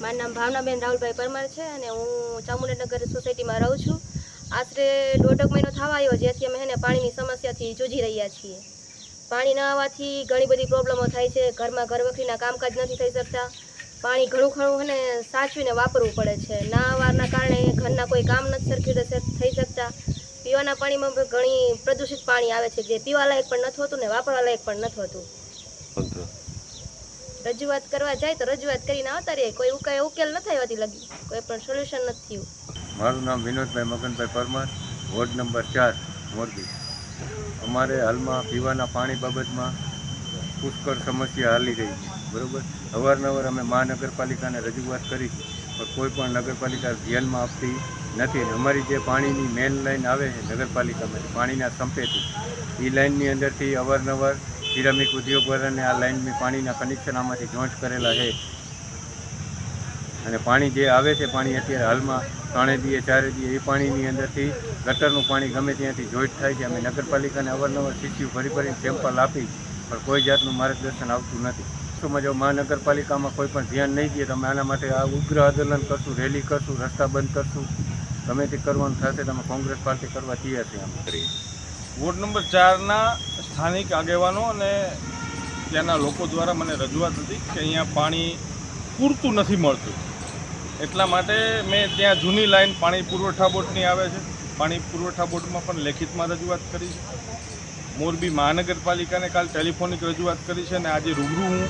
મારું નામ ભાવનાબેન રાહુલભાઈ પરમાર છે અને હું ચામુંડાનગર સોસાયટીમાં રહું છું. આશરે 1.5 મહિનો થવા આવ્યો, જેથી અમે પાણીની સમસ્યાથી જૂજી રહ્યા છીએ. પાણી ન આવવાથી ઘણી બધી પ્રોબ્લેમો થાય છે. ઘરમાં ઘરવખરીના કામકાજ નથી થઈ શકતા. પાણી ઘણું ખરું સાચવીને વાપરવું પડે છે. ના આવવાના કારણે ઘરના કોઈ કામ નથી સરખી રીતે થઈ શકતા. પીવાના પાણીમાં પણ ઘણી પ્રદૂષિત પાણી આવે છે, જે પીવા લાયક પણ નથી હોતું ને વાપરવા લાયક પણ નથી હોતું. રજૂઆત કરવા જાય તો રજૂઆત કરીને આવતા રહીએ, કોઈ ઉકેલ નથી આવતી લગી, કોઈ પણ સોલ્યુશન નથી થયું. મારું નામ વિનોદભાઈ મગનભાઈ પરમાર, વોર્ડ નંબર 4 મોરબી. અમારે હાલમાં પીવાના પાણી બાબતમાં પુષ્કળ સમસ્યા હાલી રહી છે, બરાબર. અવારનવાર અમે મહાનગરપાલિકાને રજૂઆત કરી, પણ કોઈ પણ નગરપાલિકા ધ્યાનમાં આપતી નથી. અમારી જે પાણીની મેઇન લાઈન આવે છે નગરપાલિકામાં પાણીના સંપેથી, એ લાઈનની અંદરથી અવારનવાર સિરામિક ઉદ્યોગવાળાને આ લાઈનની પાણીના કનેક્શન આમાંથી જોઈન્ટ કરેલા છે. અને પાણી જે આવે છે, પાણી અત્યારે હાલમાં 3 દીએ 4 દીએ એ પાણીની અંદરથી ગટરનું પાણી ગમે ત્યાંથી જોઈન્ટ થાય છે. અમે નગરપાલિકાને અવારનવાર સીસીયુ ભરી સેમ્પલ આપી, પણ કોઈ જાતનું માર્ગદર્શન આવતું નથી. જો મહાનગરપાલિકામાં કોઈ પણ ધ્યાન નહીં દે તો અમે આના માટે આ ઉગ્ર આંદોલન કરશું, રેલી કરશું, રસ્તા બંધ કરશું, ગમે તે કરવાનું થશે. તમે કોંગ્રેસ પાર્ટી કરવા તૈયાર છે. આમ કરી વોર્ડ નંબર 4ના સ્થાનિક આગેવાનો અને ત્યાંના લોકો દ્વારા મને રજૂઆત હતી કે અહીંયા પાણી પૂરતું નથી મળતું. એટલા માટે મેં ત્યાં જૂની લાઈન પાણી પુરવઠા બોર્ડની આવે છે, પાણી પુરવઠા બોર્ડમાં પણ લેખિતમાં રજૂઆત કરી છે. મોરબી મહાનગરપાલિકાને કાલ ટેલિફોનિક રજૂઆત કરી છે અને આજે રૂબરૂ હું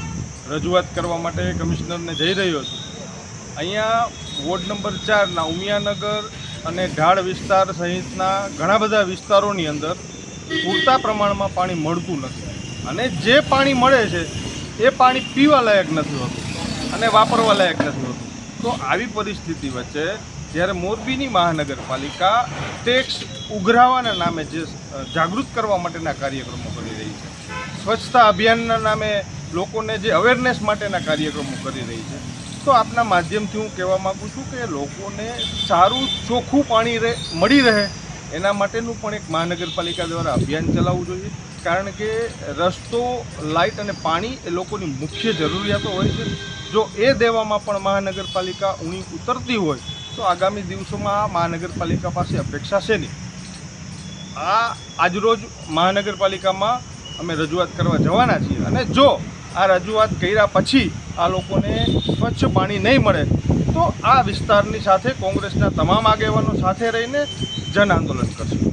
રજૂઆત કરવા માટે કમિશનરને જઈ રહ્યો છું. અહીંયા વોર્ડ નંબર 4ના ઉમિયાનગર અને ઢાળ વિસ્તાર સહિતના ઘણા બધા વિસ્તારોની અંદર પૂરતા પ્રમાણમાં પાણી મળતું નથી, અને જે પાણી મળે છે એ પાણી પીવા લાયક નથી હોતું અને વાપરવા લાયક નથી હોતું. તો આવી પરિસ્થિતિ વચ્ચે જ્યારે મોરબીની મહાનગરપાલિકા ટેક્સ ઉઘરાવાના નામે જે જાગૃત કરવા માટેના કાર્યક્રમો કરી રહી છે, સ્વચ્છતા અભિયાનના નામે લોકોને જે અવેરનેસ માટેના કાર્યક્રમો કરી રહી છે, તો આપના માધ્યમથી હું કહેવા માગું છું કે લોકોને સારું ચોખ્ખું પાણી મળી રહે એના માટેનું પણ એક મહાનગરપાલિકા દ્વારા અભિયાન ચલાવવું જોઈએ. કારણ કે રસ્તો, લાઇટ અને પાણી એ લોકોની મુખ્ય જરૂરિયાતો હોય છે. જો એ દેવામાં પણ મહાનગરપાલિકા ઊણી ઉતરતી હોય તો આગામી દિવસોમાં આ મહાનગરપાલિકા પાસે અપેક્ષા છે નહીં. આજરોજ મહાનગરપાલિકામાં અમે રજૂઆત કરવા જવાના છીએ, અને જો આ રજૂઆત કર્યા પછી આ લોકોને સ્વચ્છ પાણી નહીં મળે તો આ વિસ્તારની સાથે કોંગ્રેસના તમામ આગેવાનો સાથે રહીને જન આંદોલન કરશું.